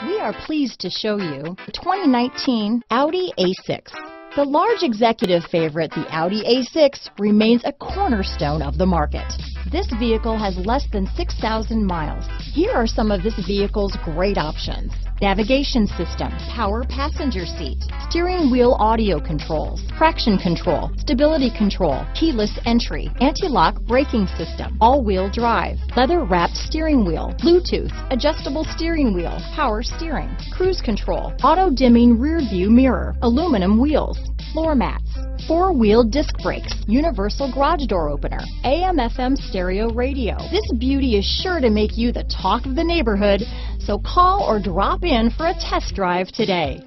We are pleased to show you the 2019 Audi A6. The large executive favorite, the Audi A6, remains a cornerstone of the market. This vehicle has less than 6,000 miles. Here are some of this vehicle's great options: navigation system, power passenger seat, steering wheel audio controls, traction control, stability control, keyless entry, anti-lock braking system, all-wheel drive, leather-wrapped steering wheel, Bluetooth, adjustable steering wheel, power steering, cruise control, auto-dimming rear view mirror, aluminum wheels, floor mats, four-wheel disc brakes, universal garage door opener, AM/FM stereo radio. This beauty is sure to make you the talk of the neighborhood, so call or drop in for a test drive today.